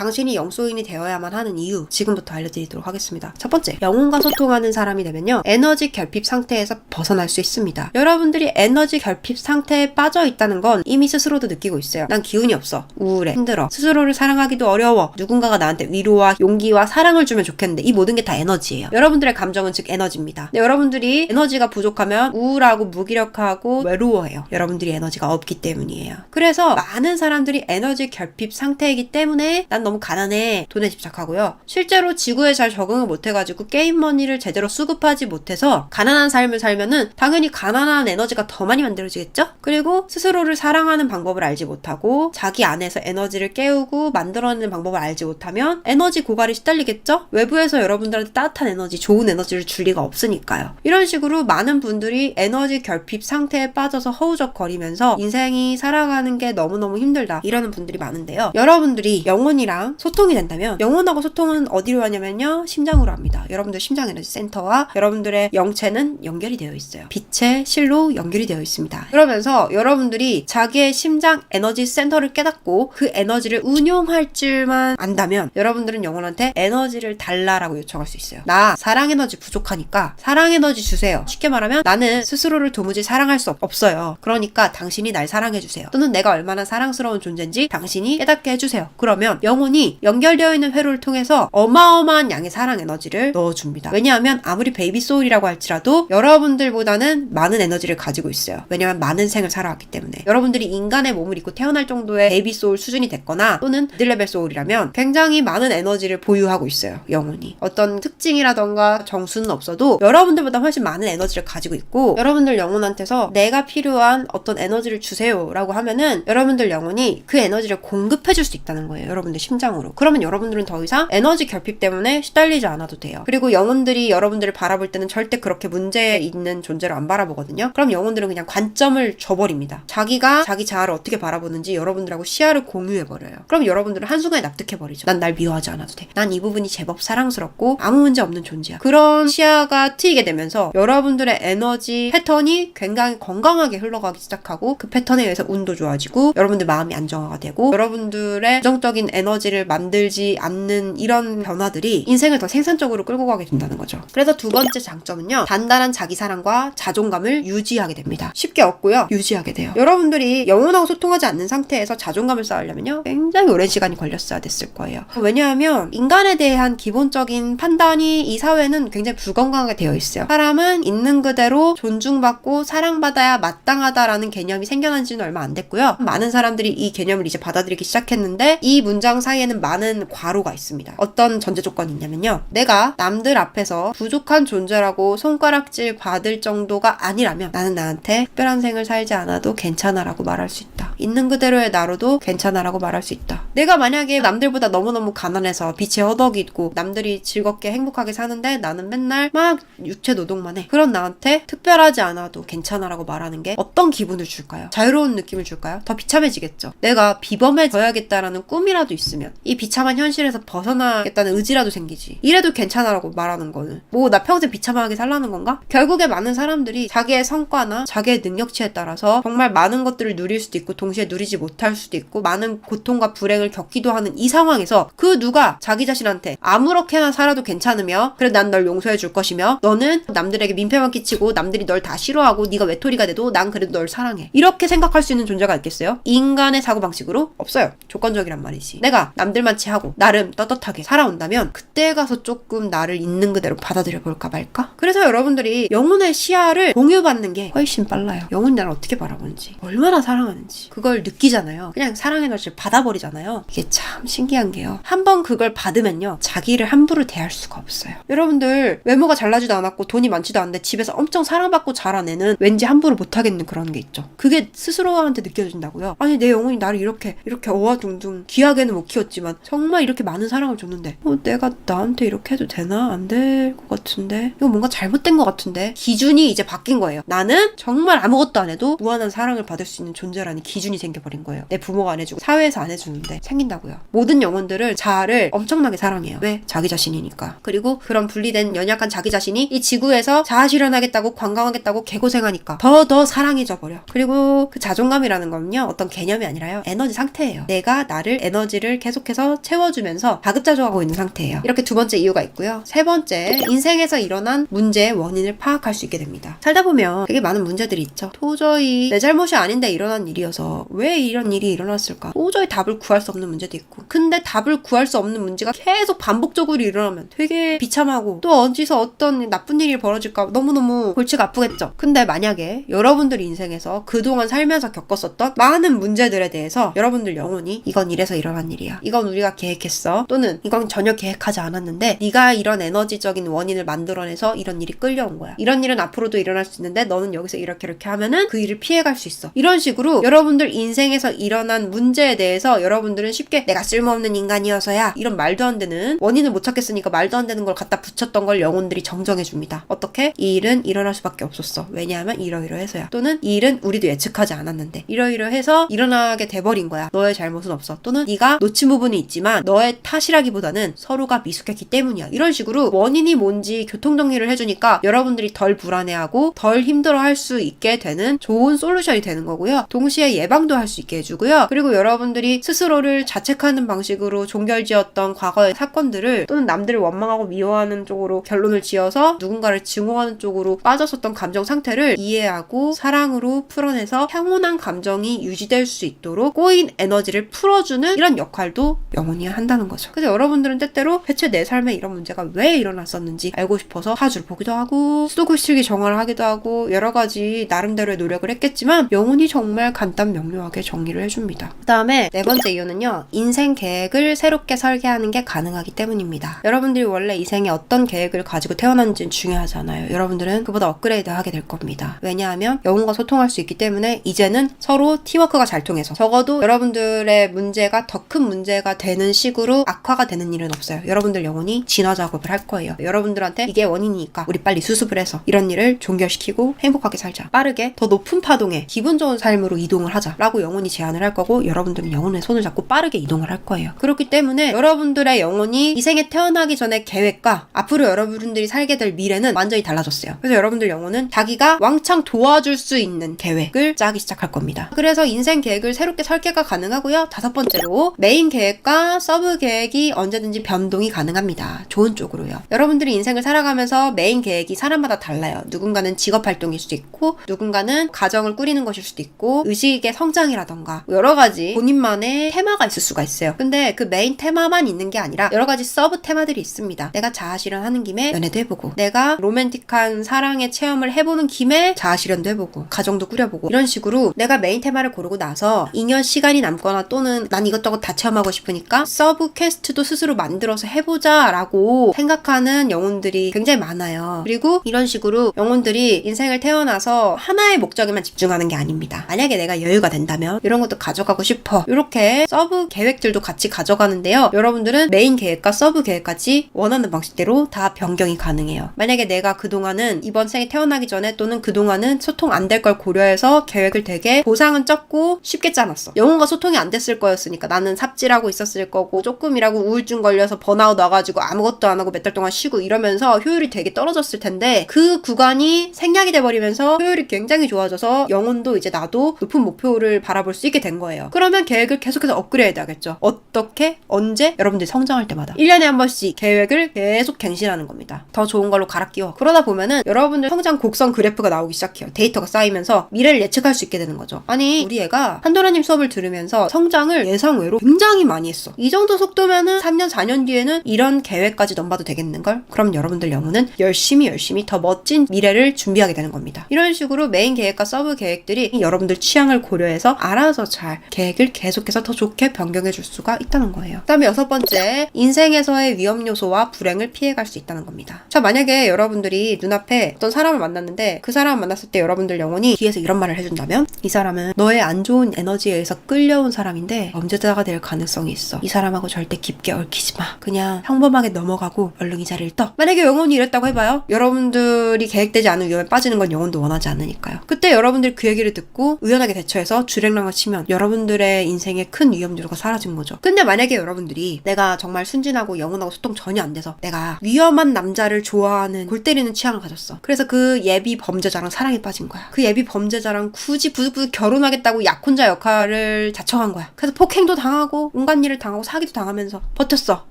당신이 영소인이 되어야만 하는 이유 지금부터 알려드리도록 하겠습니다. 첫 번째, 영혼과 소통하는 사람이 되면요, 에너지 결핍 상태에서 벗어날 수 있습니다. 여러분들이 에너지 결핍 상태에 빠져 있다는 건 이미 스스로도 느끼고 있어요. 난 기운이 없어, 우울해, 힘들어, 스스로를 사랑하기도 어려워, 누군가가 나한테 위로와 용기와 사랑을 주면 좋겠는데, 이 모든 게 다 에너지예요. 여러분들의 감정은 즉 에너지입니다. 근데 여러분들이 에너지가 부족하면 우울하고 무기력하고 외로워해요. 여러분들이 에너지가 없기 때문이에요. 그래서 많은 사람들이 에너지 결핍 상태이기 때문에 난 너무 가난해, 돈에 집착하고요, 실제로 지구에 잘 적응을 못해가지고 게임 머니를 제대로 수급하지 못해서 가난한 삶을 살면은 당연히 가난한 에너지가 더 많이 만들어지겠죠? 그리고 스스로를 사랑하는 방법을 알지 못하고 자기 안에서 에너지를 깨우고 만들어내는 방법을 알지 못하면 에너지 고갈이 시달리겠죠? 외부에서 여러분들한테 따뜻한 에너지, 좋은 에너지를 줄 리가 없으니까요. 이런 식으로 많은 분들이 에너지 결핍 상태에 빠져서 허우적거리면서 인생이 살아가는 게 너무너무 힘들다, 이러는 분들이 많은데요. 여러분들이 영혼이랑 소통이 된다면, 영혼하고 소통은 어디로 하냐면요, 심장으로 합니다. 여러분들 심장 에너지 센터와 여러분들의 영체는 연결이 되어 있어요. 빛의 실로 연결이 되어 있습니다. 그러면서 여러분들이 자기의 심장 에너지 센터를 깨닫고 그 에너지를 운용할 줄만 안다면 여러분들은 영혼한테 에너지를 달라라고 요청할 수 있어요. 나 사랑 에너지 부족하니까 사랑 에너지 주세요. 쉽게 말하면 나는 스스로를 도무지 사랑할 수 없어요. 그러니까 당신이 날 사랑해주세요. 또는 내가 얼마나 사랑스러운 존재인지 당신이 깨닫게 해주세요. 그러면 영혼이 연결되어 있는 회로를 통해서 어마어마한 양의 사랑 에너지를 넣어줍니다. 왜냐하면 아무리 베이비 소울이라고 할지라도 여러분들보다는 많은 에너지를 가지고 있어요. 왜냐하면 많은 생을 살아왔기 때문에. 여러분들이 인간의 몸을 입고 태어날 정도의 베이비 소울 수준이 됐거나 또는 미들레벨 소울이라면 굉장히 많은 에너지를 보유하고 있어요. 영혼이. 어떤 특징이라던가 정수는 없어도 여러분들보다 훨씬 많은 에너지를 가지고 있고, 여러분들 영혼한테서 내가 필요한 어떤 에너지를 주세요 라고 하면은 여러분들 영혼이 그 에너지를 공급해 줄 수 있다는 거예요. 여러분들 심장으로. 그러면 여러분들은 더 이상 에너지 결핍 때문에 시달리지 않아도 돼요. 그리고 영혼들이 여러분들을 바라볼 때는 절대 그렇게 문제 있는 존재로 안 바라보거든요. 그럼 영혼들은 그냥 관점을 줘버립니다. 자기가 자기 자아를 어떻게 바라보는지 여러분들하고 시야를 공유해버려요. 그럼 여러분들은 한순간에 납득해버리죠. 난 날 미워하지 않아도 돼. 난 이 부분이 제법 사랑스럽고 아무 문제 없는 존재야. 그런 시야가 트이게 되면서 여러분들의 에너지 패턴이 굉장히 건강하게 흘러가기 시작하고, 그 패턴에 의해서 운도 좋아지고 여러분들 마음이 안정화가 되고 여러분들의 부정적인 에너지를 만들지 않는 이런 변화들이 인생을 더 생산적으로 끌고 가게 된다는 거죠. 그래서 두 번째 장점은요, 단단한 자기 사랑과 자존감을 유지하게 됩니다. 쉽게 얻고요, 유지하게 돼요. 여러분들이 영혼하고 소통하지 않는 상태에서 자존감을 쌓으려면요, 굉장히 오랜 시간이 걸렸어야 됐을 거예요. 왜냐하면 인간에 대한 기본적인 판단이 이 사회는 굉장히 불건강하게 되어 있어요. 사람은 있는 그대로 존중받고 사랑받아야 마땅하다라는 개념이 생겨난 지는 얼마 안 됐고요. 많은 사람들이 이 개념을 이제 받아들이기 시작했는데 이 문장 사이에는 많은 과로가 있습니다. 어떤 전제 조건이 있냐면요, 내가 남들 앞에서 부족한 존재라고 손가락질 받을 정도가 아니라면 나는 나한테 특별한 생을 살지 않아도 괜찮아 라고 말할 수 있다. 있는 그대로의 나로도 괜찮아 라고 말할 수 있다. 내가 만약에 남들보다 너무너무 가난해서 빛에 허덕이고 남들이 즐겁게 행복하게 사는데 나는 맨날 막 육체 노동만 해. 그런 나한테 특별하지 않아도 괜찮아 라고 말하는 게 어떤 기분을 줄까요? 자유로운 느낌을 줄까요? 더 비참해지겠죠. 내가 비범해져야겠다라는 꿈이라도 있으면 이 비참한 현실에서 벗어나겠다는 의지라도 생기지. 이래도 괜찮아 라고 말하는 거는 뭐 나 평생 비참하게 살라는 건가? 결국에 많은 사람들이 자기의 성과나 자기의 능력치에 따라서 정말 많은 것들을 누릴 수도 있고 동시에 누리지 못할 수도 있고 많은 고통과 불행을 겪기도 하는 이 상황에서 그 누가 자기 자신한테 아무렇게나 살아도 괜찮으며 그래 난 널 용서해 줄 것이며 너는 남들에게 민폐만 끼치고 남들이 널 다 싫어하고 네가 외톨이가 돼도 난 그래도 널 사랑해, 이렇게 생각할 수 있는 존재가 있겠어요? 인간의 사고방식으로 없어요. 조건적이란 말이지. 내가 남들만치 하고 나름 떳떳하게 살아온다면 그때 가서 조금 나를 있는 그대로 받아들여 볼까 말까? 그래서 여러분들이 영혼의 시야를 공유받는 게 훨씬 빨라요. 영혼이 나를 어떻게 바라보는지, 얼마나 사랑하는지 그걸 느끼잖아요. 그냥 사랑 에너지를 받아버리잖아요. 이게 참 신기한 게요, 한번 그걸 받으면요 자기를 함부로 대할 수가 없어요. 여러분들 외모가 잘나지도 않았고 돈이 많지도 않은데 집에서 엄청 사랑받고 자란 애는 왠지 함부로 못하겠는 그런 게 있죠. 그게 스스로한테 느껴진다고요. 아니 내 영혼이 나를 이렇게 어와둥둥 귀하게는 못 키웠지만 정말 이렇게 많은 사랑을 줬는데 내가 나한테 이렇게 해도 되나? 안 될 것 같은데, 이거 뭔가 잘못된 것 같은데. 기준이 이제 바뀐 거예요. 나는 정말 아무것도 안 해도 무한한 사랑을 받을 수 있는 존재라는 기준이 생겨버린 거예요. 내 부모가 안 해주고 사회에서 안 해주는데 생긴다고요. 모든 영혼들을 자아를 엄청나게 사랑해요. 왜? 자기 자신이니까. 그리고 그런 분리된 연약한 자기 자신이 이 지구에서 자아 실현하겠다고 관광하겠다고 개고생하니까 더 사랑해져 버려. 그리고 그 자존감이라는 건요 어떤 개념이 아니라요 에너지 상태예요. 내가 나를 에너지를 계속 계속해서 채워주면서 다급자족하고 있는 상태예요. 이렇게 두 번째 이유가 있고요. 세 번째, 인생에서 일어난 문제의 원인을 파악할 수 있게 됩니다. 살다 보면 되게 많은 문제들이 있죠. 도저히 내 잘못이 아닌데 일어난 일이어서 왜 이런 일이 일어났을까? 도저히 답을 구할 수 없는 문제도 있고, 근데 답을 구할 수 없는 문제가 계속 반복적으로 일어나면 되게 비참하고, 또 어디서 어떤 나쁜 일이 벌어질까 너무너무 골치가 아프겠죠. 근데 만약에 여러분들 인생에서 그동안 살면서 겪었었던 많은 문제들에 대해서 여러분들 영혼이 이건 이래서 일어난 일이야, 이건 우리가 계획했어, 또는 이건 전혀 계획하지 않았는데 네가 이런 에너지적인 원인을 만들어내서 이런 일이 끌려온 거야, 이런 일은 앞으로도 일어날 수 있는데 너는 여기서 이렇게 하면은 그 일을 피해갈 수 있어. 이런 식으로 여러분들 인생에서 일어난 문제에 대해서 여러분들은 쉽게 내가 쓸모없는 인간이어서야, 이런 말도 안 되는 원인을 못 찾겠으니까 말도 안 되는 걸 갖다 붙였던 걸 영혼들이 정정해줍니다. 어떻게? 이 일은 일어날 수밖에 없었어. 왜냐하면 이러이러해서야. 또는 이 일은 우리도 예측하지 않았는데 이러이러해서 일어나게 돼버린 거야. 너의 잘못은 없어. 또는 네가 놓친 부분이 있지만 너의 탓이라기보다는 서로가 미숙했기 때문이야. 이런 식으로 원인이 뭔지 교통정리를 해주니까 여러분들이 덜 불안해하고 덜 힘들어할 수 있게 되는 좋은 솔루션이 되는 거고요. 동시에 예방도 할 수 있게 해주고요. 그리고 여러분들이 스스로를 자책하는 방식으로 종결지었던 과거의 사건들을, 또는 남들을 원망하고 미워하는 쪽으로 결론을 지어서 누군가를 증오하는 쪽으로 빠졌었던 감정 상태를 이해하고 사랑으로 풀어내서 평온한 감정이 유지될 수 있도록 꼬인 에너지를 풀어주는 이런 역할도 영혼이 한다는 거죠. 그래서 여러분들은 때때로 대체 내 삶에 이런 문제가 왜 일어났었는지 알고 싶어서 사주를 보기도 하고 수도글쓰기 정화를 하기도 하고 여러 가지 나름대로의 노력을 했겠지만 영혼이 정말 간단 명료하게 정리를 해줍니다. 그 다음에 네 번째 이유는요, 인생 계획을 새롭게 설계하는 게 가능하기 때문입니다. 여러분들이 원래 이 생에 어떤 계획을 가지고 태어난지는 중요하잖아요. 여러분들은 그보다 업그레이드 하게 될 겁니다. 왜냐하면 영혼과 소통할 수 있기 때문에 이제는 서로 팀워크가 잘 통해서 적어도 여러분들의 문제가 더 큰 문제가 되는 식으로 악화가 되는 일은 없어요. 여러분들 영혼이 진화 작업을 할 거예요. 여러분들한테 이게 원인이니까 우리 빨리 수습을 해서 이런 일을 종결시키고 행복하게 살자, 빠르게 더 높은 파동의 기분 좋은 삶으로 이동을 하자 라고 영혼이 제안을 할 거고, 여러분들은 영혼의 손을 잡고 빠르게 이동을 할 거예요. 그렇기 때문에 여러분들의 영혼이 이 생에 태어나기 전에 계획과 앞으로 여러분들이 살게 될 미래는 완전히 달라졌어요. 그래서 여러분들 영혼은 자기가 왕창 도와줄 수 있는 계획을 짜기 시작할 겁니다. 그래서 인생 계획을 새롭게 설계가 가능하고요. 다섯 번째로, 메인 계획과 서브 계획이 언제든지 변동이 가능합니다. 좋은 쪽으로요. 여러분들이 인생을 살아가면서 메인 계획이 사람마다 달라요. 누군가는 직업 활동일 수도 있고, 누군가는 가정을 꾸리는 것일 수도 있고, 의식의 성장이라던가 여러 가지 본인만의 테마가 있을 수가 있어요. 근데 그 메인 테마만 있는 게 아니라 여러 가지 서브 테마들이 있습니다. 내가 자아실현하는 김에 연애도 해보고, 내가 로맨틱한 사랑의 체험을 해보는 김에 자아실현도 해보고, 가정도 꾸려보고, 이런 식으로 내가 메인 테마를 고르고 나서 잉여 시간이 남거나, 또는 난 이것저것 다 체험하고 싶으니까 서브 퀘스트도 스스로 만들어서 해보자 라고 생각하는 영혼들이 굉장히 많아요. 그리고 이런 식으로 영혼들이 인생을 태어나서 하나의 목적에만 집중하는 게 아닙니다. 만약에 내가 여유가 된다면 이런 것도 가져가고 싶어, 이렇게 서브 계획들도 같이 가져가는데요. 여러분들은 메인 계획과 서브 계획까지 원하는 방식대로 다 변경이 가능해요. 만약에 내가 그동안은 이번 생에 태어나기 전에, 또는 그동안은 소통 안 될 걸 고려해서 계획을 되게 보상은 적고 쉽게 짜놨어. 영혼과 소통이 안 됐을 거였으니까 나는 삽질하고 있었을 거고, 조금이라고 우울증 걸려서 번아웃 와가지고 아무것도 안 하고 몇 달 동안 쉬고 이러면서 효율이 되게 떨어졌을 텐데, 그 구간이 생략이 돼버리면서 효율이 굉장히 좋아져서 영혼도 이제 나도 높은 목표를 바라볼 수 있게 된 거예요. 그러면 계획을 계속해서 업그레이드 하겠죠. 어떻게? 언제? 여러분들이 성장할 때마다 1년에 한 번씩 계획을 계속 갱신하는 겁니다. 더 좋은 걸로 갈아 끼워. 그러다 보면은 여러분들 성장 곡선 그래프가 나오기 시작해요. 데이터가 쌓이면서 미래를 예측할 수 있게 되는 거죠. 아니, 우리 애가 판도라님 수업을 들으면서 성장을 예상외로 굉장히 많이 했어. 이 정도 속도면은 3년 4년 뒤에는 이런 계획까지 넘봐도 되겠는걸? 그럼 여러분들 영혼은 열심히 더 멋진 미래를 준비하게 되는 겁니다. 이런 식으로 메인 계획과 서브 계획들이 여러분들 취향을 고려해서 알아서 잘 계획을 계속해서 더 좋게 변경해 줄 수가 있다는 거예요. 그 다음에 여섯 번째, 인생에서의 위험 요소와 불행을 피해갈 수 있다는 겁니다. 자, 만약에 여러분들이 눈앞에 어떤 사람을 만났는데 그 사람을 만났을 때 여러분들 영혼이 뒤에서 이런 말을 해준다면, 이 사람은 너의 안 좋은 에너지에 의해서 끌려온 사람인데 범죄자가 될 가능성이 있어. 이 사람하고 절대 깊게 얽히지 마. 그냥 평범하게 넘어가고 얼른 이 자리를 떠. 만약에 영혼이 이랬다고 해봐요. 여러분들이 계획되지 않은 위험에 빠지는 건 영혼도 원하지 않으니까요. 그때 여러분들 그 얘기를 듣고 의연하게 대처해서 주랭랑을 치면 여러분들의 인생에 큰 위험 요소가 사라진 거죠. 근데 만약에 여러분들이 내가 정말 순진하고 영혼하고 소통 전혀 안 돼서 내가 위험한 남자를 좋아하는 골 때리는 취향을 가졌어. 그래서 그 예비 범죄자랑 사랑에 빠진 거야. 그 예비 범죄자랑 굳이 부득부득 결혼하겠다고 약혼자 역할을 자청한 거야. 그래서 폭행도 당하고 온갖 일을 당하고 사기도 당하면서 버텼어.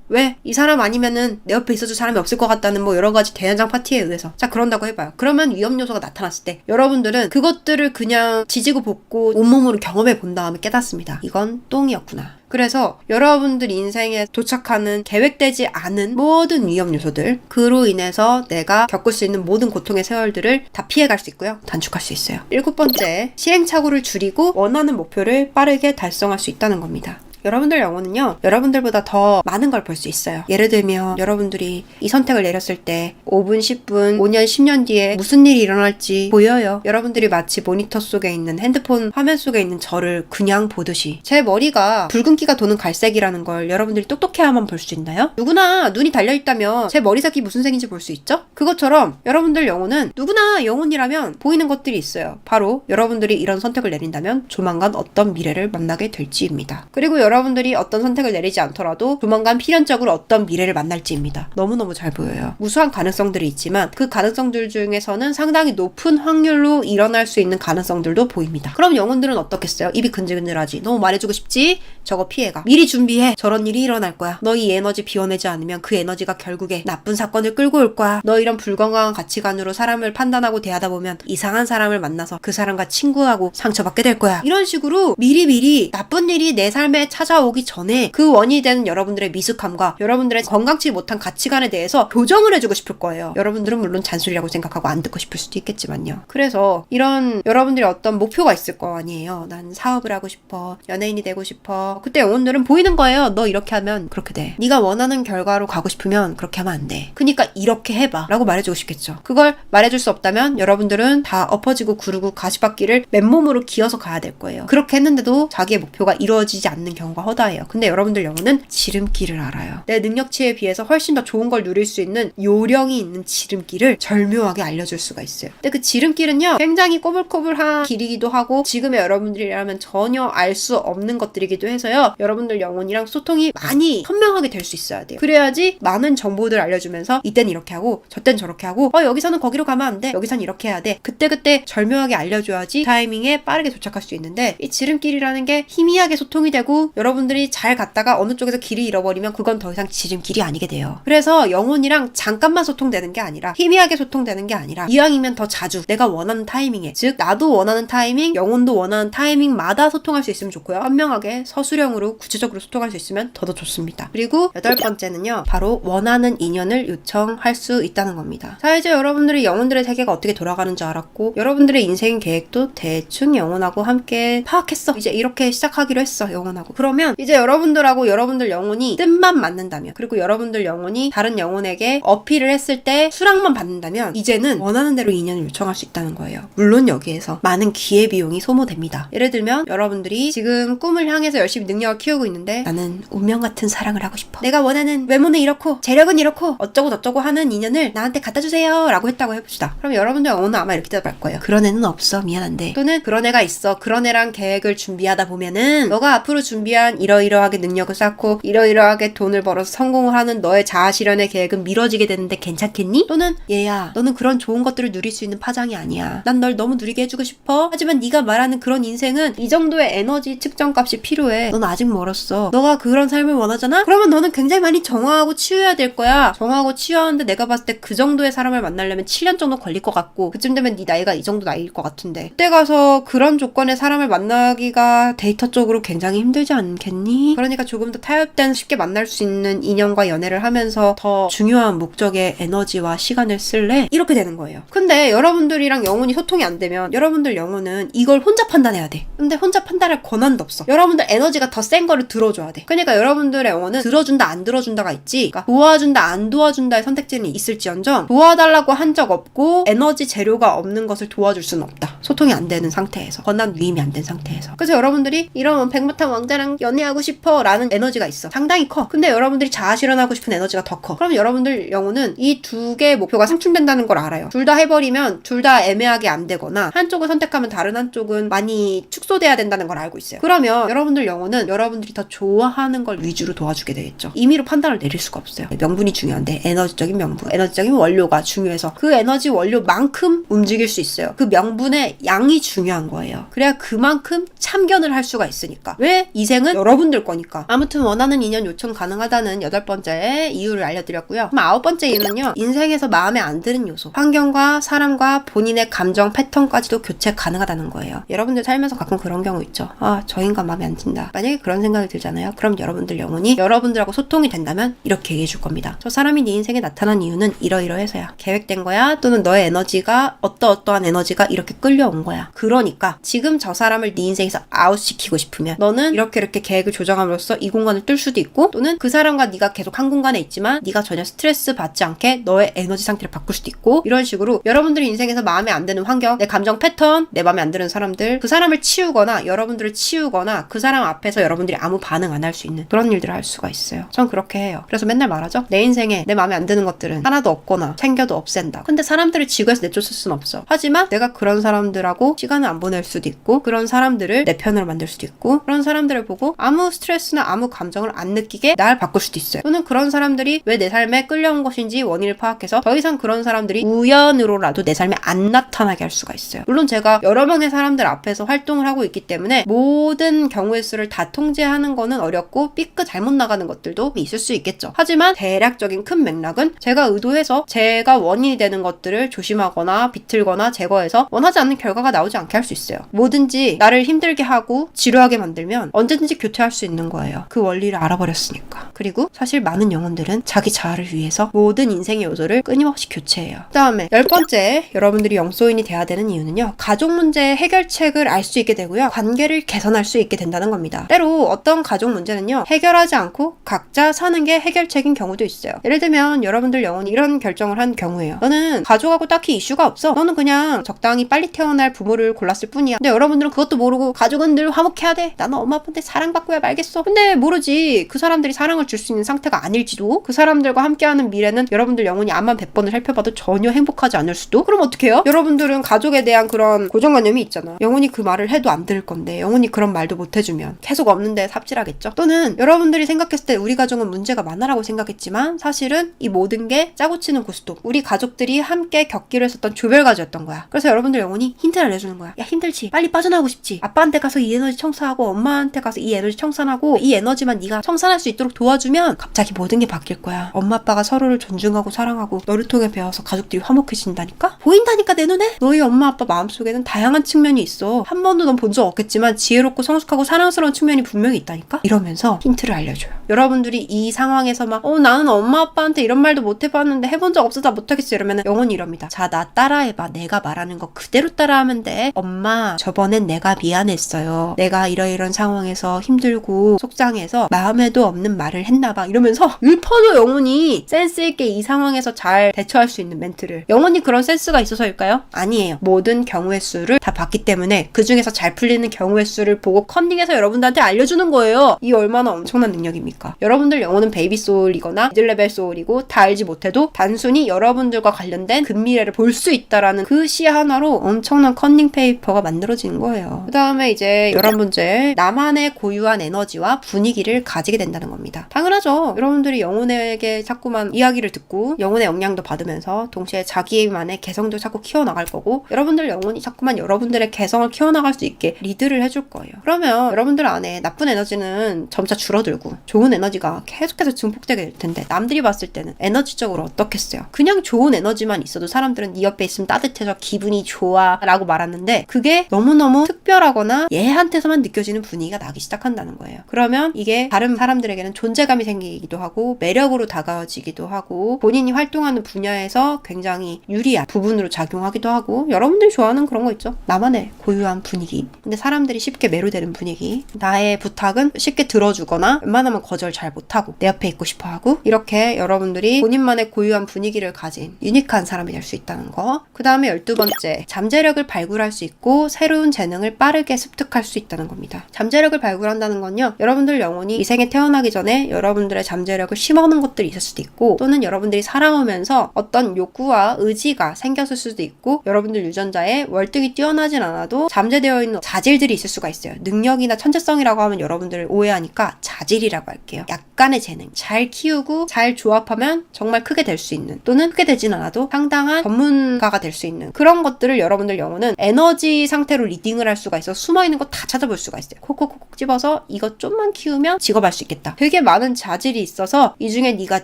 왜? 이 사람 아니면은 내 옆에 있어줄 사람이 없을 것 같다는 뭐 여러 가지 대연장 파티에 의해서. 자, 그런다고 해봐요. 그러면 위험 요소가 나타났을 때 여러분들은 그것들을 그냥 지지고 볶고 온몸으로 경험해 본 다음에 깨닫습니다. 이건 똥이었구나. 그래서 여러분들 인생에 도착하는 계획되지 않은 모든 위험 요소들, 그로 인해서 내가 겪을 수 있는 모든 고통의 세월들을 다 피해갈 수 있고요. 단축할 수 있어요. 7번째, 시행착오를 줄이고 원하는 목표를 빠르게 달성할 수 있다는 겁니다. 여러분들 영혼은요, 여러분들보다 더 많은 걸 볼 수 있어요. 예를 들면 여러분들이 이 선택을 내렸을 때 5분, 10분, 5년, 10년 뒤에 무슨 일이 일어날지 보여요. 여러분들이 마치 모니터 속에 있는, 핸드폰 화면 속에 있는 저를 그냥 보듯이. 제 머리가 붉은기가 도는 갈색이라는 걸 여러분들이 똑똑해야만 볼 수 있나요? 누구나 눈이 달려있다면 제 머리색이 무슨 색인지 볼 수 있죠? 그것처럼 여러분들 영혼은 누구나 영혼이라면 보이는 것들이 있어요. 바로 여러분들이 이런 선택을 내린다면 조만간 어떤 미래를 만나게 될지입니다. 그리고 여러분들이 어떤 선택을 내리지 않더라도 조만간 필연적으로 어떤 미래를 만날지입니다. 너무너무 잘 보여요. 무수한 가능성들이 있지만 그 가능성들 중에서는 상당히 높은 확률로 일어날 수 있는 가능성들도 보입니다. 그럼 영혼들은 어떻겠어요? 입이 근질근질하지. 너무 말해주고 싶지? 저거 피해가. 미리 준비해. 저런 일이 일어날 거야. 너 이 에너지 비워내지 않으면 그 에너지가 결국에 나쁜 사건을 끌고 올 거야. 너 이런 불건강한 가치관으로 사람을 판단하고 대하다 보면 이상한 사람을 만나서 그 사람과 친구하고 상처받게 될 거야. 이런 식으로 미리미리 나쁜 일이 내 삶에 찾아오기 전에 그 원인이 되는 여러분들의 미숙함과 여러분들의 건강치 못한 가치관에 대해서 교정을 해주고 싶을 거예요. 여러분들은 물론 잔소리라고 생각하고 안 듣고 싶을 수도 있겠지만요. 그래서 이런 여러분들이 어떤 목표가 있을 거 아니에요. 난 사업을 하고 싶어. 연예인이 되고 싶어. 그때 영혼들은 보이는 거예요. 너 이렇게 하면 그렇게 돼. 네가 원하는 결과로 가고 싶으면 그렇게 하면 안 돼. 그러니까 이렇게 해봐 라고 말해주고 싶겠죠. 그걸 말해줄 수 없다면 여러분들은 다 엎어지고 구르고 가시밭길을 맨몸으로 기어서 가야 될 거예요. 그렇게 했는데도 자기의 목표가 이루어지지 않는 경우가 허다해요. 근데 여러분들 영혼은 지름길을 알아요. 내 능력치에 비해서 훨씬 더 좋은 걸 누릴 수 있는 요령이 있는 지름길을 절묘하게 알려줄 수가 있어요. 근데 그 지름길은요, 굉장히 꼬불꼬불한 길이기도 하고 지금의 여러분들이라면 전혀 알 수 없는 것들이기도 해서요, 여러분들 영혼이랑 소통이 많이 선명하게 될 수 있어야 돼요. 그래야지 많은 정보들 알려주면서 이땐 이렇게 하고 저땐 저렇게 하고 여기서는 거기로 가면 안 돼. 여기선 이렇게 해야 돼. 그때그때 절묘하게 알려줘야지 타이밍에 빠르게 도착할 수 있는데, 이 지름길이라는 게 희미하게 소통이 되고 여러분들이 잘 갔다가 어느 쪽에서 길이 잃어버리면 그건 더 이상 지름길이 아니게 돼요. 그래서 영혼이랑 잠깐만 소통되는 게 아니라, 희미하게 소통되는 게 아니라, 이왕이면 더 자주 내가 원하는 타이밍에, 즉 나도 원하는 타이밍, 영혼도 원하는 타이밍마다 소통할 수 있으면 좋고요. 현명하게 서술형으로 구체적으로 소통할 수 있으면 더 좋습니다. 그리고 8번째는요, 바로 원하는 인연을 요청할 수 있다는 겁니다. 자, 이제 여러분들이 영혼들의 세계가 어떻게 돌아가는 줄 알았고 여러분들의 인생 계획도 대충 영혼하고 함께 파악했어. 이제 이렇게 시작하기로 했어, 영혼하고. 그러면 이제 여러분들하고 여러분들 영혼이 뜻만 맞는다면, 그리고 여러분들 영혼이 다른 영혼에게 어필을 했을 때 수락만 받는다면 이제는 원하는 대로 인연을 요청할 수 있다는 거예요. 물론 여기에서 많은 기회비용이 소모됩니다. 예를 들면 여러분들이 지금 꿈을 향해서 열심히 능력을 키우고 있는데, 나는 운명 같은 사랑을 하고 싶어. 내가 원하는 외모는 이렇고 재력은 이렇고 어쩌고 저쩌고 하는 인연을 나한테 갖다 주세요 라고 했다고 해봅시다. 그럼 여러분들 영혼은 아마 이렇게 대답할 거예요. 그런 애는 없어, 미안한데. 또는 그런 애가 있어. 그런 애랑 계획을 준비하다 보면은 너가 앞으로 준비한 이러이러하게 능력을 쌓고 이러이러하게 돈을 벌어서 성공을 하는 너의 자아실현의 계획은 미뤄지게 되는데 괜찮겠니? 또는 얘야, 너는 그런 좋은 것들을 누릴 수 있는 파장이 아니야. 난 널 너무 누리게 해주고 싶어. 하지만 네가 말하는 그런 인생은 이 정도의 에너지 측정값이 필요해. 넌 아직 멀었어. 너가 그런 삶을 원하잖아? 그러면 너는 굉장히 많이 정화하고 치유해야 될 거야. 정화하고 치유하는데 내가 봤을 때 그 정도의 사람을 만나려면 7년 정도 걸릴 것 같고, 그쯤 되면 네 나이가 이 정도 나이일 것 같은데, 그때 가서 그런 조건의 사람을 만나기가 데이터 쪽으로 굉장히 힘들지 않겠니? 그러니까 조금 더 타협된, 쉽게 만날 수 있는 인연과 연애를 하면서 더 중요한 목적의 에너지와 시간을 쓸래? 이렇게 되는 거예요. 근데 여러분들이랑 영혼이 소통이 안 되면 여러분들 영혼은 이걸 혼자 판단해야 돼. 근데 혼자 판단할 권한도 없어. 여러분들 에너지가 더 센 거를 들어줘야 돼. 그러니까 여러분들의 영혼은 들어준다 안 들어준다가 있지, 그러니까 도와준다 안 도와준다의 선택지는 있을지언정 도와달라고 한 적 없고 에너지 재료가 없는 것을 도와줄 수는 없다. 소통이 안 되는 상태에서, 권한 위임이 안 된 상태에서. 그래서 여러분들이 이런 백마탄 왕자랑 연애하고 싶어 라는 에너지가 있어. 상당히 커. 근데 여러분들이 자아 실현하고 싶은 에너지가 더 커. 그럼 여러분들 영혼은 이 두 개의 목표가 상충된다는 걸 알아요. 둘 다 해버리면 둘 다 애매하게 안 되거나 한쪽을 선택하면 다른 한쪽은 많이 축소돼야 된다는 걸 알고 있어요. 그러면 여러분들 영혼은 여러분들이 더 좋아하는 걸 위주로 도와주게 되겠죠. 임의로 판단을 내릴 수가 없어요. 명분이 중요한데, 에너지적인 명분, 에너지적인 원료가 중요해서 그 에너지 원료만큼 움직일 수 있어요. 그 명분의 양이 중요한 거예요. 그래야 그만큼 참견을 할 수가 있으니까. 왜 이 인생은 여러분들 거니까. 아무튼 원하는 인연 요청 가능하다는 8번째 이유를 알려드렸고요. 그럼 9번째 이유는요. 인생에서 마음에 안 드는 요소, 환경과 사람과 본인의 감정 패턴까지도 교체 가능하다는 거예요. 여러분들 살면서 가끔 그런 경우 있죠. 아, 저 인간 마음에 안 든다. 만약에 그런 생각이 들잖아요. 그럼 여러분들 영혼이 여러분들하고 소통이 된다면 이렇게 얘기해 줄 겁니다. 저 사람이 네 인생에 나타난 이유는 이러이러해서야. 계획된 거야. 또는 너의 에너지가 어떠어떠한 에너지가 이렇게 끌려온 거야. 그러니까 지금 저 사람을 네 인생에서 아웃시키고 싶으면 너는 이렇게 계획을 조정함으로써 이 공간을 뚫을 수도 있고, 또는 그 사람과 네가 계속 한 공간에 있지만 네가 전혀 스트레스 받지 않게 너의 에너지 상태를 바꿀 수도 있고, 이런 식으로 여러분들이 인생에서 마음에 안 드는 환경, 내 감정 패턴, 내 마음에 안 드는 사람들, 그 사람을 치우거나 여러분들을 치우거나 그 사람 앞에서 여러분들이 아무 반응 안 할 수 있는 그런 일들을 할 수가 있어요. 전 그렇게 해요. 그래서 맨날 말하죠. 내 인생에 내 마음에 안 드는 것들은 하나도 없거나 챙겨도 없앤다. 근데 사람들을 지구에서 내쫓을 순 없어. 하지만 내가 그런 사람들하고 시간을 안 보낼 수도 있고, 그런 사람들을 내 편으로 만들 수도 있고, 그런 사람들을 보고 아무 스트레스나 아무 감정을 안 느끼게 날 바꿀 수도 있어요. 또는 그런 사람들이 왜 내 삶에 끌려온 것인지 원인을 파악해서 더 이상 그런 사람들이 우연으로라도 내 삶에 안 나타나게 할 수가 있어요. 물론 제가 여러 명의 사람들 앞에서 활동을 하고 있기 때문에 모든 경우의 수를 다 통제하는 거는 어렵고 삐끗 잘못 나가는 것들도 있을 수 있겠죠. 하지만 대략적인 큰 맥락은 제가 의도해서 제가 원인이 되는 것들을 조심하거나 비틀거나 제거해서 원하지 않는 결과가 나오지 않게 할 수 있어요. 뭐든지 나를 힘들게 하고 지루하게 만들면 언제든지 교체할 수 있는 거예요. 그 원리를 알아버렸으니까. 그리고 사실 많은 영혼들은 자기 자아를 위해서 모든 인생의 요소를 끊임없이 교체해요. 그 다음에 10번째 여러분들이 영소인이 돼야 되는 이유는요. 가족 문제의 해결책을 알 수 있게 되고요. 관계를 개선할 수 있게 된다는 겁니다. 때로 어떤 가족 문제는요. 해결하지 않고 각자 사는 게 해결책인 경우도 있어요. 예를 들면 여러분들 영혼이 이런 결정을 한 경우예요. 너는 가족하고 딱히 이슈가 없어. 너는 그냥 적당히 빨리 태어날 부모를 골랐을 뿐이야. 근데 여러분들은 그것도 모르고 가족은 늘 화목해야 돼. 나는 엄마 아빠한테 사랑받고야 말겠어. 근데 모르지. 그 사람들이 사랑을 줄 수 있는 상태가 아닐지도, 그 사람들과 함께하는 미래는 여러분들 영혼이 암만 100번을 살펴봐도 전혀 행복하지 않을 수도. 그럼 어떡해요? 여러분들은 가족에 대한 그런 고정관념이 있잖아. 영혼이 그 말을 해도 안 들을 건데 영혼이 그런 말도 못 해주면 계속 없는데 삽질하겠죠. 또는 여러분들이 생각했을 때 우리 가족은 문제가 많아라고 생각했지만 사실은 이 모든 게 짜고 치는 고스톱, 우리 가족들이 함께 겪기로 했었던 조별과제였던 거야. 그래서 여러분들 영혼이 힌트를 알려주는 거야. 야, 힘들지? 빨리 빠져나오고 싶지? 아빠한테 가서 이 에너지 청산하고 엄마한테 가서 이 에너지 청산하고 이 에너지만 네가 청산할 수 있도록 도와주면 갑자기 모든 게 바뀔 거야. 엄마 아빠가 서로를 존중하고 사랑하고 너를 통해 배워서 가족들이 화목해진다니까? 보인다니까 내 눈에? 너희 엄마 아빠 마음속에는 다양한 측면이 있어. 한 번도 넌 본 적 없겠지만 지혜롭고 성숙하고 사랑스러운 측면이 분명히 있다니까? 이러면서 힌트를 알려줘요. 여러분들이 이 상황에서 막 나는 엄마 아빠한테 이런 말도 못 해봤는데 해본 적 없어서 못하겠어 이러면 영혼이 이럽니다. 자, 나 따라해봐. 내가 말하는 거 그대로 따라하면 돼. 엄마, 저번엔 내가 미안했어요. 내가 이런 상황에서 힘들고 속상해서 마음에도 없는 말을 했나봐. 이러면서 읊어줘. 영혼이 센스있게 이 상황에서 잘 대처할 수 있는 멘트를. 영혼이 그런 센스가 있어서일까요? 아니에요. 모든 경우의 수를 다 봤기 때문에 그 중에서 잘 풀리는 경우의 수를 보고 컨닝해서 여러분들한테 알려주는 거예요. 이 얼마나 엄청난 능력입니까? 여러분들 영혼은 베이비 소울이거나 미들레벨 소울이고 다 알지 못해도 단순히 여러분들과 관련된 근미래를 볼 수 있다라는 그 시 하나로 엄청난 컨닝 페이퍼가 만들어지는 거예요. 그 다음에 이제 11번째, 나만의 고유한 에너지와 분위기를 가지게 된다는 겁니다. 당연하죠. 여러분들이 영혼에게 자꾸만 이야기를 듣고 영혼의 영향도 받으면서 동시에 자기만의 개성도 자꾸 키워나갈 거고, 여러분들 영혼이 자꾸만 여러분들의 개성을 키워나갈 수 있게 리드를 해줄 거예요. 그러면 여러분들 안에 나쁜 에너지는 점차 줄어들고 좋은 에너지가 계속해서 증폭되게 될 텐데, 남들이 봤을 때는 에너지적으로 어떻겠어요? 그냥 좋은 에너지만 있어도 사람들은 네 옆에 있으면 따뜻해져 기분이 좋아 라고 말하는데, 그게 너무너무 특별하거나 얘한테서만 느껴지는 분위기가 나기 시작한다는 거예요. 그러면 이게 다른 사람들에게는 존재감이 생기기도 하고 매력으로 다가와지기도 하고 본인이 활동하는 분야에서 굉장히 유리한 부분으로 작용하기도 하고, 여러분들이 좋아하는 그런 거 있죠. 나만의 고유한 분위기. 근데 사람들이 쉽게 매료되는 분위기. 나의 부탁은 쉽게 들어주거나 웬만하면 거절 잘 못하고 내 옆에 있고 싶어하고, 이렇게 여러분들이 본인만의 고유한 분위기를 가진 유니크한 사람이 될 수 있다는 거. 그 다음에 12번째, 잠재력을 발굴할 수 있고 새로운 재능을 빠르게 습득할 수 있다는 겁니다. 잠재력을 발굴한다는 건요, 여러분들 영혼이 이 생에 태어나기 전에 여러분들의 잠재력을 심어놓은 것들이 있을 수도 있고, 또는 여러분들이 살아오면서 어떤 욕구와 의지가 생겼을 수도 있고, 여러분들 유전자에 월등히 뛰어나진 않아도 잠재되어 있는 자질들이 있을 수가 있어요. 능력이나 천재성이라고 하면 여러분들을 오해하니까 자질이라고 할게요. 약간의 재능, 잘 키우고 잘 조합하면 정말 크게 될 수 있는, 또는 크게 되진 않아도 상당한 전문가가 될 수 있는 그런 것들을 여러분들 영혼은 에너지 상태로 리딩을 할 수가 있어 숨어있는 거 다 찾아볼 수가 있어요. 콕콕콕 찝어서 이것 좀만 키우면 직업할 수 있겠다. 되게 많은 자질이 있어서 이 중에 네가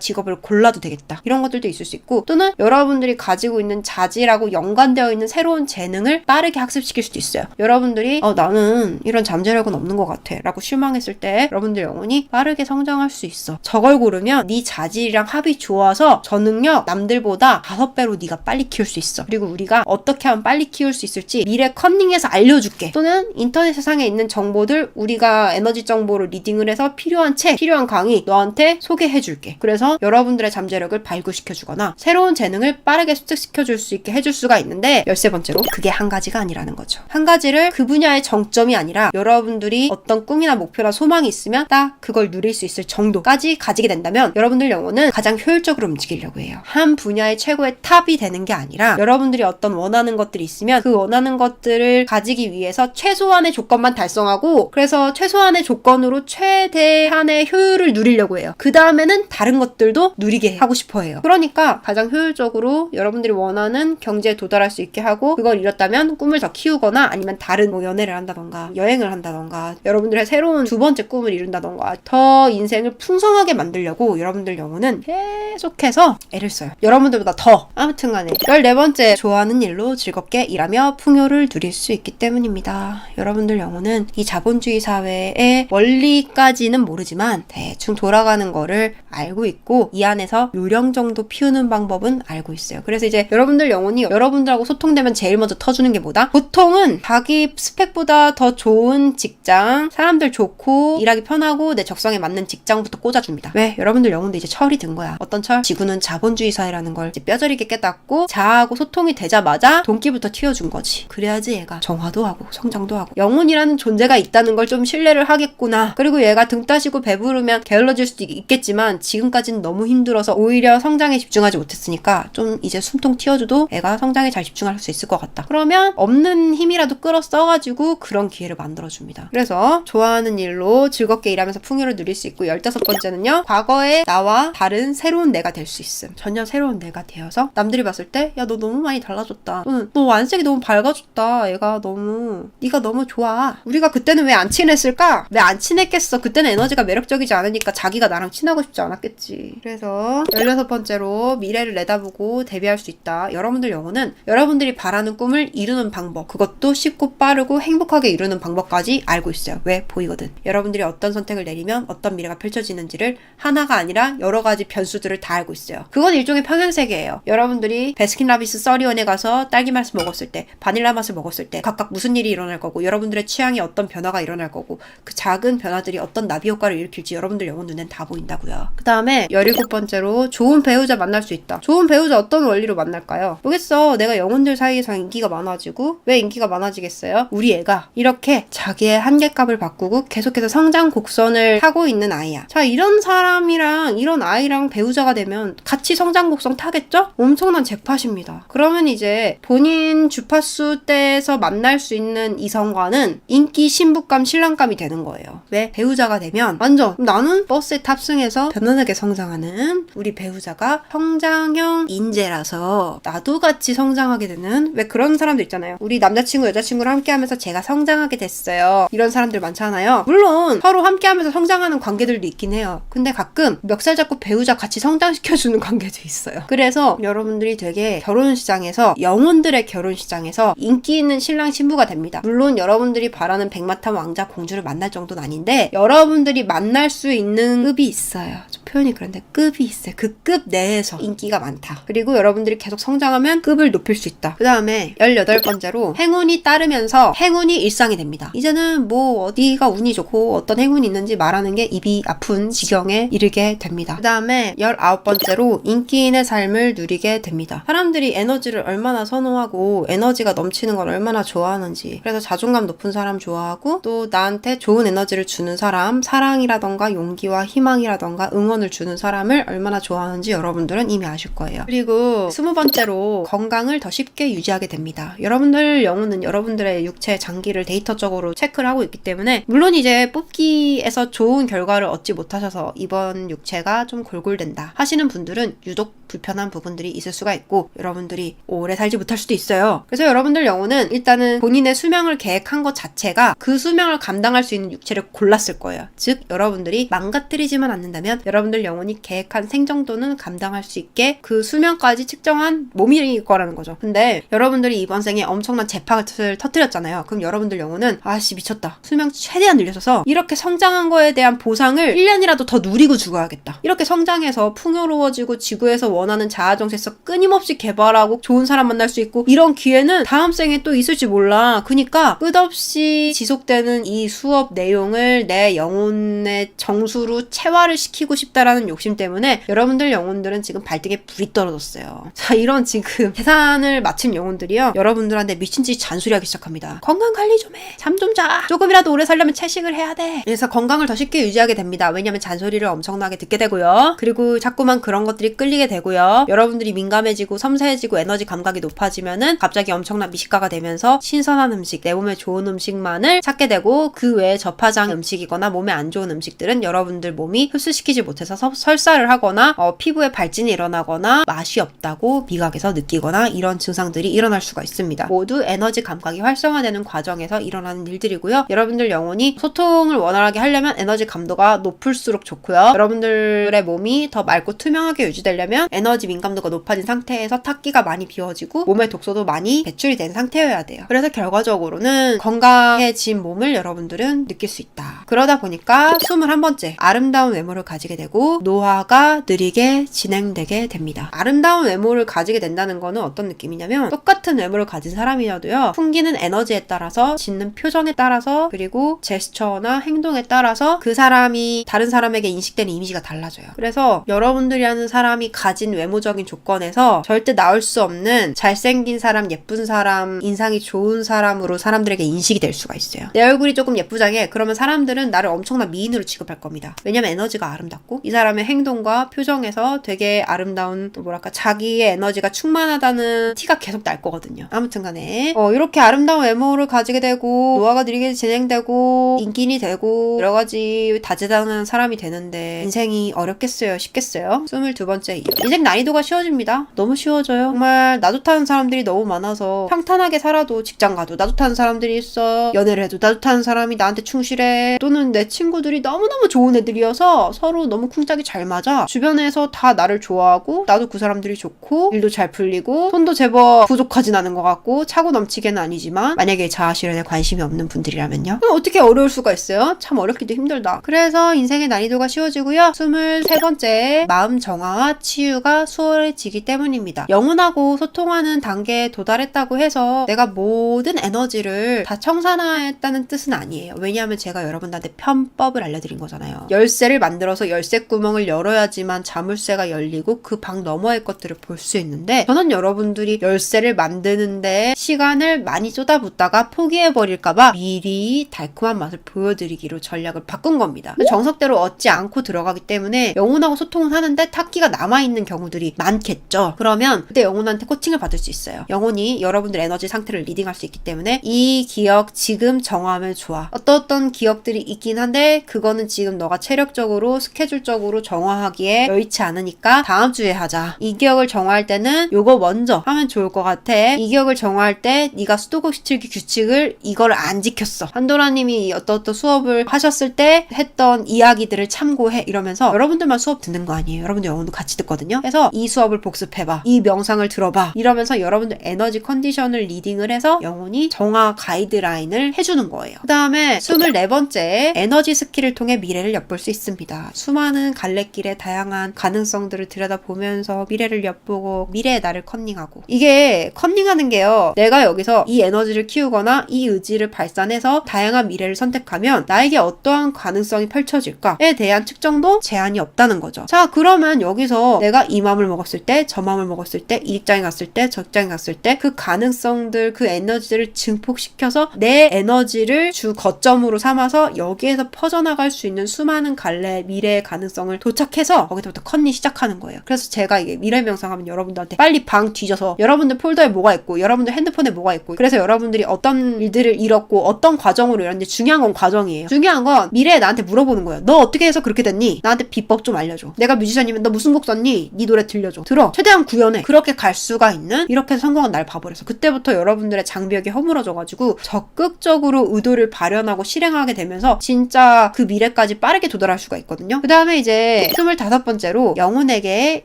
직업을 골라도 되겠다. 이런 것들도 있을 수 있고, 또는 여러분들이 가지고 있는 자질하고 연관되어 있는 새로운 재능을 빠르게 학습시킬 수도 있어요. 여러분들이 나는 이런 잠재력은 없는 것 같아 라고 실망했을 때 여러분들 영혼이 빠르게 성장할 수 있어. 저걸 고르면 네 자질이랑 합이 좋아서 저 능력 남들보다 5배로 네가 빨리 키울 수 있어. 그리고 우리가 어떻게 하면 빨리 키울 수 있을지 미래 컨닝해서 알려줄게. 또는 인터넷 세상에 있는 정보들 우리가 에너지 정보를 리딩을 해서 필요한 책, 필요한 강의 너한테 소개해줄게. 그래서 여러분들의 잠재력을 발굴시켜주거나 새로운 재능을 빠르게 습득시켜줄 수 있게 해줄 수가 있는데, 13번째로 그게 한 가지가 아니라는 거죠. 한 가지를 그 분야의 정점이 아니라 여러분들이 어떤 꿈이나 목표나 소망이 있으면 딱 그걸 누릴 수 있을 정도까지 가지게 된다면 여러분들 영혼은 가장 효율적으로 움직이려고 해요. 한 분야의 최고의 탑이 되는 게 아니라 여러분들이 어떤 원하는 것들이 있으면 그 원하는 것들을 가지기 위해서 최소한의 조건만 달성하고, 그래서 최소한의 조건으로 최대한의 효율을 누리려고 해요. 그 다음에는 다른 것들도 누리게 하고 싶어 해요. 그러니까 가장 효율적으로 여러분들이 원하는 경제에 도달할 수 있게 하고, 그걸 이뤘다면 꿈을 더 키우거나 아니면 다른 연애를 한다던가 여행을 한다던가 여러분들의 새로운 두 번째 꿈을 이룬다던가 더 인생을 풍성하게 만들려고 여러분들 영혼은 계속해서 애를 써요. 여러분들보다 더. 아무튼 간에 14번째, 좋아하는 일로 즐겁게 일하며 풍요를 누릴 수 있기 때문입니다. 여러분들 영혼은 이 자본주의 사회의 원리까지는 모르지만 대충 돌아가는 거를 알고 있고, 이 안에서 요령 정도 피우는 방법은 알고 있어요. 그래서 이제 여러분들 영혼이 여러분들하고 소통되면 제일 먼저 터주는 게 뭐다? 보통은 자기 스펙보다 더 좋은 직장, 사람들 좋고 일하기 편하고 내 적성에 맞는 직장부터 꽂아줍니다. 왜? 여러분들 영혼도 이제 철이 든 거야. 어떤 철? 지구는 자본주의 사회라는 걸 이제 뼈저리게 깨닫고 자아하고 소통이 되자마자 돈기부터 튀어준 거지. 그래야지 얘가 정화도 하고 성장도 하고 영혼이라는 존재가 있다는 걸 좀 신뢰를 하겠구나. 그리고 얘가 등 따시고 배부르면 게을러질 수도 있겠지만 지금까지는 너무 힘들어서 오히려 성장에 집중하지 못했으니까 좀 이제 숨통 튀어줘도 애가 성장에 잘 집중할 수 있을 것 같다. 그러면 없는 힘이라도 끌어 써가지고 그런 기회를 만들어줍니다. 그래서 좋아하는 일로 즐겁게 일하면서 풍요를 누릴 수 있고, 15번째는요. 과거의 나와 다른 새로운 내가 될 수 있음. 전혀 새로운 내가 되어서 남들이 봤을 때 야, 너 너무 많이 달라졌다. 또는 너 안색이 너무 밝아졌다. 얘가 너무 네가 너무 좋아. 우리가 그때는 왜 안 친했을까? 왜 안 친했겠어? 그때는 에너지가 매력적이지 않으니까 자기가 나랑 친하고 싶지 않았겠지. 그래서 16번째로 미래를 내다보고 대비할 수 있다. 여러분들 영혼은 여러분들이 바라는 꿈을 이루는 방법, 그것도 쉽고 빠르고 행복하게 이루는 방법까지 알고 있어요. 왜? 보이거든. 여러분들이 어떤 선택을 내리면 어떤 미래가 펼쳐지는지를 하나가 아니라 여러 가지 변수들을 다 알고 있어요. 그건 일종의 평행세계예요. 여러분들이 베스킨라빈스 써리원에 가서 딸기 맛을 먹었을 때, 바닐라 맛을 먹었을 때 각각 무슨 일이 일어날 거고, 여러분들의 취향에 어떤 변화가 일어날 거고, 그 작은 변화들이 어떤 나비 효과를 일으킬지 여러분들 영혼 눈엔 다 보인다고요. 그 다음에 17번째로 좋은 배우자 만날 수 있다. 좋은 배우자 어떤 원리로 만날까요? 모르겠어. 내가 영혼들 사이에서 인기가 많아지고, 왜 인기가 많아지겠어요? 우리 애가 이렇게 자기의 한계값을 바꾸고 계속해서 성장 곡선을 타고 있는 아이야. 자, 이런 사람이랑 이런 아이랑 배우자가 되면 같이 성장 곡선 타겠죠? 엄청난 잭팟입니다. 그러면 이제 본인 주파수 때에서 만날 수 있는 이성과는 인기, 신부감, 신랑감이 되는 거예요. 왜? 배우자가 되면 완전 나는 버스에 탑승해서 편안하게 성장하는 우리 배우자가 성장형 인재라서 나도 같이 성장하게 되는, 왜 그런 사람들 있잖아요. 우리 남자친구 여자친구랑 함께하면서 제가 성장하게 됐어요. 이런 사람들 많잖아요. 물론 서로 함께하면서 성장하는 관계들도 있긴 해요. 근데 가끔 멱살 잡고 배우자 같이 성장시켜주는 관계도 있어요. 그래서 여러분들이 되게 결혼시장에서, 영혼들의 결혼시장에서 인기 있는 신랑 신부가 됩니다. 물론 여러분들이 바라는 백마탄 왕자 공주를 만날 정도는 아닌데 여러분들이 만날 수 있는 급이 있어요. 표현이 그런데 급이 있어요. 그 급 내에서 인기가 많다. 그리고 여러분들이 계속 성장하면 급을 높일 수 있다. 그 다음에 18번째로 행운이 따르면서 행운이 일상이 됩니다. 이제는 뭐 어디가 운이 좋고 어떤 행운이 있는지 말하는 게 입이 아픈 지경에 이르게 됩니다. 그 다음에 19번째로 인기인의 삶을 누리게 됩니다. 사람들이 에너지를 얼마나 선호하고 에너지가 넘치는 걸 얼마나 좋아하는지, 그래서 자존감 높은 사람 좋아하고 또 나한테 좋은 에너지를 주는 사람, 사랑이라던가 용기와 희망이라던가 응원을 기운을 주는 사람을 얼마나 좋아하는지 여러분들은 이미 아실 거예요. 그리고 20번째로 건강을 더 쉽게 유지하게 됩니다. 여러분들 영혼은 여러분들의 육체 장기를 데이터적으로 체크를 하고 있기 때문에 물론 이제 뽑기에서 좋은 결과를 얻지 못하셔서 이번 육체가 좀 골골된다 하시는 분들은 유독 불편한 부분들이 있을 수가 있고 여러분들이 오래 살지 못할 수도 있어요. 그래서 여러분들 영혼은 일단은 본인의 수명을 계획한 것 자체가 그 수명을 감당할 수 있는 육체를 골랐을 거예요. 즉 여러분들이 망가뜨리지만 않는다면 여러분들 영혼이 계획한 생정도는 감당할 수 있게 그 수명까지 측정한 몸일 거라는 거죠. 근데 여러분들이 이번 생에 엄청난 재팍을 터뜨렸잖아요. 그럼 여러분들 영혼은 아씨 미쳤다. 수명 최대한 늘려줘서 이렇게 성장한 거에 대한 보상을 1년이라도 더 누리고 죽어야겠다. 이렇게 성장해서 풍요로워지고 지구에서 원하는 자아정체성 끊임없이 개발하고 좋은 사람 만날 수 있고 이런 기회는 다음 생에 또 있을지 몰라. 그러니까 끝없이 지속되는 이 수업 내용을 내 영혼의 정수로 체화를 시키고 싶다라는 욕심 때문에 여러분들 영혼들은 지금 발등에 불이 떨어졌어요. 자, 이런 지금 계산을 마친 영혼들이요. 여러분들한테 미친듯이 잔소리하기 시작합니다. 건강 관리 좀 해. 잠 좀 자. 조금이라도 오래 살려면 채식을 해야 돼. 그래서 건강을 더 쉽게 유지하게 됩니다. 왜냐면 잔소리를 엄청나게 듣게 되고요. 그리고 자꾸만 그런 것들이 끌리게 되고요. 여러분들이 민감해지고 섬세해지고 에너지 감각이 높아지면은 갑자기 엄청난 미식가가 되면서 신선한 음식, 내 몸에 좋은 음식만을 찾게 되고 그 외에 저파장 음식이거나 몸에 안 좋은 음식들은 여러분들 몸이 흡수시키지 못해서 설사를 하거나 피부에 발진이 일어나거나 맛이 없다고 미각에서 느끼거나 이런 증상들이 일어날 수가 있습니다. 모두 에너지 감각이 활성화되는 과정에서 일어나는 일들이고요. 여러분들 영혼이 소통을 원활하게 하려면 에너지 감도가 높을수록 좋고요. 여러분들의 몸이 더 맑고 투명하게 유지되려면 에너지 민감도가 높아진 상태에서 탁기가 많이 비워지고 몸의 독소도 많이 배출이 된 상태여야 돼요. 그래서 결과적으로는 건강해진 몸을 여러분들은 느낄 수 있다. 그러다 보니까 21번째 아름다운 외모를 가지게 되고 노화가 느리게 진행되게 됩니다. 아름다운 외모를 가지게 된다는 거는 어떤 느낌이냐면 똑같은 외모를 가진 사람이라도요. 풍기는 에너지에 따라서 짓는 표정에 따라서 그리고 제스처나 행동에 따라서 그 사람이 다른 사람에게 인식되는 이미지가 달라져요. 그래서 여러분들이라는 사람이 가진 외모적인 조건에서 절대 나올 수 없는 잘생긴 사람, 예쁜 사람, 인상이 좋은 사람으로 사람들에게 인식이 될 수가 있어요. 내 얼굴이 조금 예쁘장해. 그러면 사람들은 나를 엄청난 미인으로 취급할 겁니다. 왜냐면 에너지가 아름답고 이 사람의 행동과 표정에서 되게 아름다운 뭐랄까 자기의 에너지가 충만하다는 티가 계속 날 거거든요. 아무튼 간에 이렇게 아름다운 외모를 가지게 되고 노화가 느리게 진행되고 인기인이 되고 여러 가지 다재다능한 사람이 되는데 인생이 어렵겠어요? 쉽겠어요? 22번째 이유. 인생 난이도가 쉬워집니다. 너무 쉬워져요. 정말 나도 타는 사람들이 너무 많아서 평탄하게 살아도 직장 가도 나도 타는 사람들이 있어. 연애를 해도 나도 타는 사람이 나한테 충실해. 또는 내 친구들이 너무너무 좋은 애들이어서 서로 너무 쿵짝이 잘 맞아. 주변에서 다 나를 좋아하고 나도 그 사람들이 좋고 일도 잘 풀리고 돈도 제법 부족하진 않은 것 같고 차고 넘치게는 아니지만 만약에 자아실현에 관심이 없는 분들이라면요. 그럼 어떻게 어려울 수가 있어요? 참 어렵기도 힘들다. 그래서 인생의 난이도가 쉬워지고요. 23번째 마음 정화와 치유가 수월해지기 때문입니다. 영혼하고 소통하는 단계에 도달했다고 해서 내가 모든 에너지를 다 청산했다는 뜻은 아니에요. 왜냐하면 제가 여러분들한테 편법을 알려드린 거잖아요. 열쇠를 만들어서 열쇠 구멍을 열어야지만 자물쇠가 열리고 그 방 너머의 것들을 볼 수 있는데 저는 여러분들이 열쇠를 만드는데 시간을 많이 쏟아붓다가 포기해버릴까봐 미리 달콤한 맛을 보여드리기로 전략을 바꾼 겁니다. 정석대로 얻지 않고 들어가기 때문에 영혼하고 소통을 하는데 탁기가 남아있는 경우들이 많겠죠. 그러면 그때 영혼한테 코칭을 받을 수 있어요. 영혼이 여러분들 에너지 상태를 리딩할 수 있기 때문에 이 기억 지금 정화하면 좋아. 어떤 기억들이 있긴 한데 그거는 지금 너가 체력적으로 스케줄적으로 정화하기에 여의치 않으니까 다음 주에 하자. 이 기억을 정화할 때는 요거 먼저 하면 좋을 것 같아. 이 기억을 정화할 때 네가 수도꼭지칠기 규칙을 이걸 안 지켰어. 판도라님이 어떤 수업을 하셨을 때 했던 이야기들을 참고해 이러면서 여러분들만 수업 듣는 거 아니에요. 여러분들 영혼도 같이 듣거든요. 그래서 이 수업을 복습해봐. 이 명상을 들어봐. 이러면서 여러분들 에너지 컨디션을 리딩을 해서 영혼이 정화 가이드라인을 해주는 거예요. 그 다음에 24번째 에너지 스킬을 통해 미래를 엿볼 수 있습니다. 수많은 갈래길의 다양한 가능성들을 들여다보면서 미래를 엿보고 미래의 나를 컨닝하고 이게 컨닝하는 게요. 내가 여기서 이 에너지를 키우거나 이 의지를 발산해서 다양한 미래를 선택하면 나에게 어떠한 가능성이 펼쳐질까에 대한 측정도 제한이 없다는 거죠. 자, 그러면 여기서 내가 이 마음을 먹었을 때, 저 마음을 먹었을 때, 이 직장에 갔을 때, 저 직장에 갔을 때 그 가능성들, 그 에너지들을 증폭시켜서 내 에너지를 주 거점으로 삼아서 여기에서 퍼져나갈 수 있는 수많은 갈래, 미래의 가능성 가능성을 도착해서 거기서부터 컨닝 시작하는 거예요. 그래서 제가 이게 미래 명상하면 여러분들한테 빨리 방 뒤져서 여러분들 폴더에 뭐가 있고 여러분들 핸드폰에 뭐가 있고 그래서 여러분들이 어떤 일들을 잃었고 어떤 과정으로 이랬는데 중요한 건 과정이에요. 중요한 건 미래에 나한테 물어보는 거예요. 너 어떻게 해서 그렇게 됐니? 나한테 비법 좀 알려줘. 내가 뮤지션이면 너 무슨 곡 썼니? 네 노래 들려줘. 들어. 최대한 구현해. 그렇게 갈 수가 있는 이렇게 해서 성공한 날 봐버려서 그때부터 여러분들의 장벽이 허물어져가지고 적극적으로 의도를 발현하고 실행하게 되면서 진짜 그 미래까지 빠르게 도달할 수가 있거든요. 그 다음에 이제 25번째로 영혼에게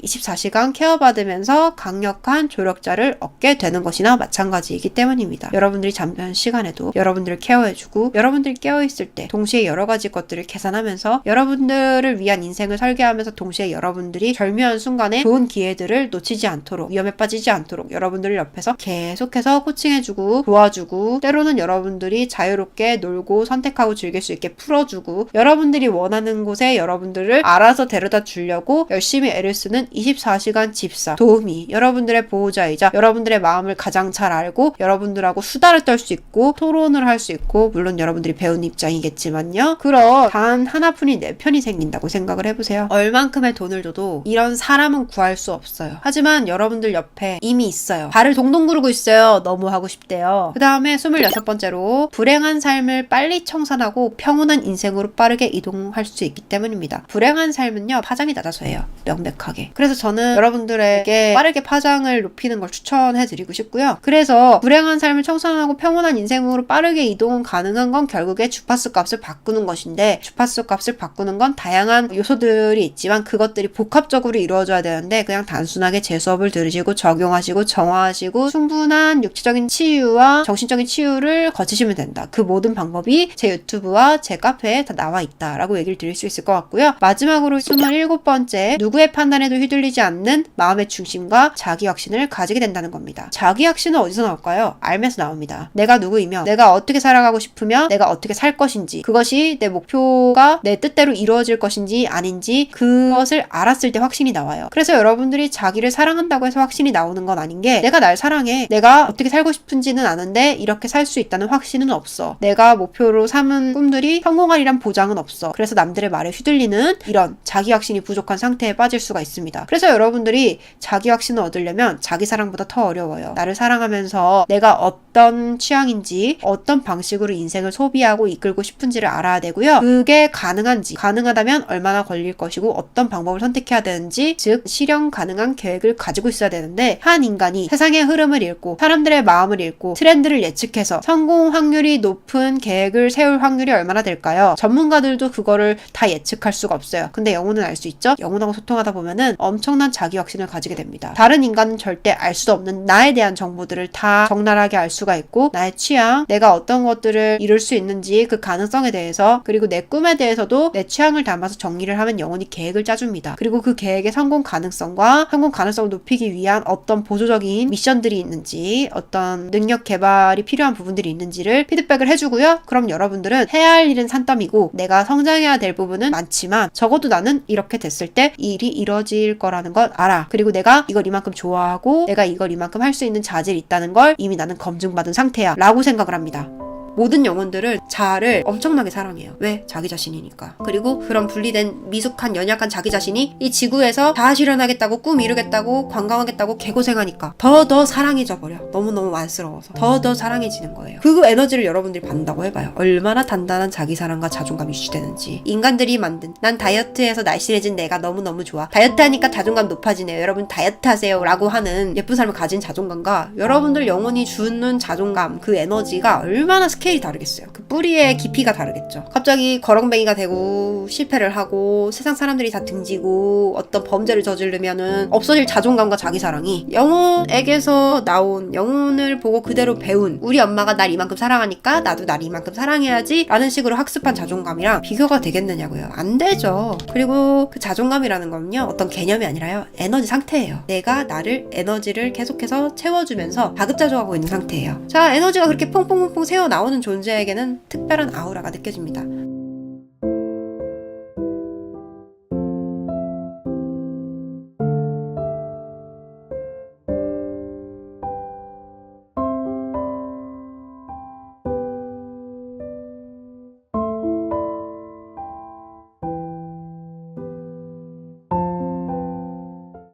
24시간 케어받으면서 강력한 조력자를 얻게 되는 것이나 마찬가지이기 때문입니다. 여러분들이 잠자는 시간에도 여러분들을 케어해주고 여러분들이 깨어있을 때 동시에 여러 가지 것들을 계산하면서 여러분들을 위한 인생을 설계하면서 동시에 여러분들이 절묘한 순간에 좋은 기회들을 놓치지 않도록 위험에 빠지지 않도록 여러분들을 옆에서 계속해서 코칭해주고 도와주고 때로는 여러분들이 자유롭게 놀고 선택하고 즐길 수 있게 풀어주고 여러분들이 원하는 곳에 여러분들을 알아서 데려다 주려고 열심히 애를 쓰는 24시간 집사 도우미 여러분들의 보호자이자 여러분들의 마음을 가장 잘 알고 여러분들하고 수다를 떨 수 있고 토론을 할 수 있고 물론 여러분들이 배운 입장이겠지만요. 그런 단 하나뿐인 내 편이 생긴다고 생각을 해보세요. 얼만큼의 돈을 줘도 이런 사람은 구할 수 없어요. 하지만 여러분들 옆에 이미 있어요. 발을 동동 구르고 있어요. 너무 하고 싶대요. 그 다음에 26번째로 불행한 삶을 빨리 청산하고 평온한 인생으로 빠르게 이동할 수 있기 때문입니다. 불행한 삶은요 파장이 낮아서예요. 명백하게. 그래서 저는 여러분들에게 빠르게 파장을 높이는 걸 추천해드리고 싶고요. 그래서 불행한 삶을 청산하고 평온한 인생으로 빠르게 이동은 가능한 건 결국에 주파수 값을 바꾸는 것인데 주파수 값을 바꾸는 건 다양한 요소들이 있지만 그것들이 복합적으로 이루어져야 되는데 그냥 단순하게 제 수업을 들으시고 적용하시고 정화하시고 충분한 육체적인 치유와 정신적인 치유를 거치시면 된다. 그 모든 방법이 제 유튜브와 제 카페에 다 나와 있다라고 얘기를 드릴 수 있을 것 같고요. 마지막으로 27번째 누구의 판단에도 휘둘리지 않는 마음의 중심과 자기 확신을 가지게 된다는 겁니다. 자기 확신은 어디서 나올까요? 알면서 나옵니다. 내가 누구이며 내가 어떻게 살아가고 싶으며 내가 어떻게 살 것인지 그것이 내 목표가 내 뜻대로 이루어질 것인지 아닌지 그것을 알았을 때 확신이 나와요. 그래서 여러분들이 자기를 사랑한다고 해서 확신이 나오는 건 아닌 게 내가 날 사랑해. 내가 어떻게 살고 싶은지는 아는데 이렇게 살 수 있다는 확신은 없어. 내가 목표로 삼은 꿈들이 성공하리란 보장은 없어. 그래서 남들의 말에 휘둘리는 이런 자기 확신이 부족한 상태에 빠질 수가 있습니다. 그래서 여러분들이 자기 확신을 얻으려면 자기 사랑보다 더 어려워요. 나를 사랑하면서 내가 어떤 취향인지 어떤 방식으로 인생을 소비하고 이끌고 싶은지를 알아야 되고요. 그게 가능한지 가능하다면 얼마나 걸릴 것이고 어떤 방법을 선택해야 되는지 즉 실현 가능한 계획을 가지고 있어야 되는데 한 인간이 세상의 흐름을 읽고 사람들의 마음을 읽고 트렌드를 예측해서 성공 확률이 높은 계획을 세울 확률이 얼마나 될까요? 전문가들도 그거를 다 예측할 수가 없어요. 근데 영혼은 알 수 있죠? 영혼하고 소통하다 보면은 엄청난 자기 확신을 가지게 됩니다. 다른 인간은 절대 알 수 없는 나에 대한 정보들을 다 적나라하게 알 수가 있고 나의 취향, 내가 어떤 것들을 이룰 수 있는지 그 가능성에 대해서 그리고 내 꿈에 대해서도 내 취향을 담아서 정리를 하면 영혼이 계획을 짜줍니다. 그리고 그 계획의 성공 가능성과 성공 가능성을 높이기 위한 어떤 보조적인 미션들이 있는지 어떤 능력 개발이 필요한 부분들이 있는지를 피드백을 해주고요. 그럼 여러분들은 해야 할 일은 산더미고 내가 성장해야 될 부분은 많지만 적어도 나는 이렇게 됐을 때 이 일이 이뤄질 거라는 걸 알아. 그리고 내가 이걸 이만큼 좋아하고 내가 이걸 이만큼 할 수 있는 자질이 있다는 걸 이미 나는 검증받은 상태야 라고 생각을 합니다. 모든 영혼들은 자아를 엄청나게 사랑해요. 왜? 자기 자신이니까. 그리고 그런 분리된 미숙한 연약한 자기 자신이 이 지구에서 자아 실현하겠다고 꿈 이루겠다고 관광하겠다고 개고생하니까 더 사랑해져 버려. 너무너무 안쓰러워서 더 사랑해지는 거예요. 그 에너지를 여러분들이 받는다고 해봐요. 얼마나 단단한 자기 사랑과 자존감이 유지되는지. 인간들이 만든 난 다이어트해서 날씬해진 내가 너무너무 좋아. 다이어트 하니까 자존감 높아지네요. 여러분 다이어트 하세요 라고 하는 예쁜 삶을 가진 자존감과 여러분들 영혼이 주는 자존감 그 에너지가 얼마나 스케일이 다르겠어요. 그 뿌리의 깊이가 다르겠죠. 갑자기 거렁뱅이가 되고 실패를 하고 세상 사람들이 다 등지고 어떤 범죄를 저지르면은 없어질 자존감과 자기사랑이 영혼에게서 나온 영혼을 보고 그대로 배운 우리 엄마가 날 이만큼 사랑하니까 나도 날 이만큼 사랑해야지 라는 식으로 학습한 자존감이랑 비교가 되겠느냐고요. 안 되죠. 그리고 그 자존감이라는 건요 어떤 개념이 아니라요 에너지 상태예요. 내가 나를 에너지를 계속해서 채워주면서 가급자족하고 있는 상태예요. 자, 에너지가 그렇게 퐁퐁퐁퐁 새어 나오는 존재에게는 특별한 아우라가 느껴집니다.